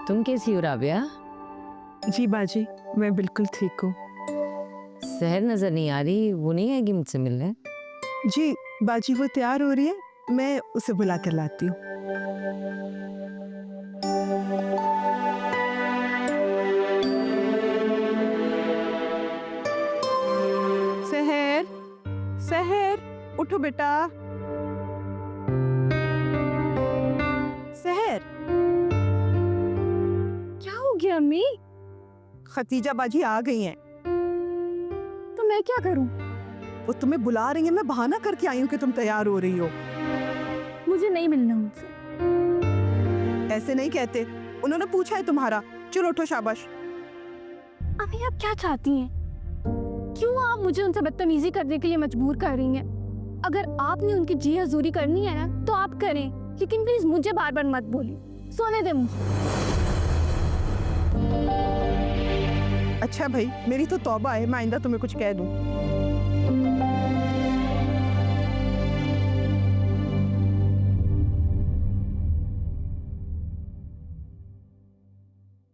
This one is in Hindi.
तुम कैसी हो राबिया? जी बाजी, मैं बिल्कुल ठीक हूँ। सहर नजर नहीं आ रही, वो नहीं आएगी मुझसे मिलने? जी बाजी, वो तैयार हो रही है, मैं उसे बुला कर लाती हूँ। सहर, सहर, उठो बेटा। सहर, क्या हो गया अम्मी? खतीजा बाजी आ गई हैं। तो मैं क्या करूं? वो तुम्हें बुला रही है, मैं बहाना करके आई हूँ कि तुम तैयार हो रही हो। मुझे नहीं मिलना उनसे। ऐसे नहीं कहते, उन्होंने पूछा है तुम्हारा। चलो उठो, शाबाश। अम्मी आप क्या चाहती हैं? क्यों आप मुझे उनसे बदतमीजी करने के लिए मजबूर कर रही हैं? अगर आपने उनकी जी हजूरी करनी है ना तो आप करें, लेकिन प्लीज मुझे बार बार मत बोलिए। सोने दे मुझे। अच्छा भाई, मेरी तो तौबा है, मैं आइंदा तुम्हें कुछ कह दूं।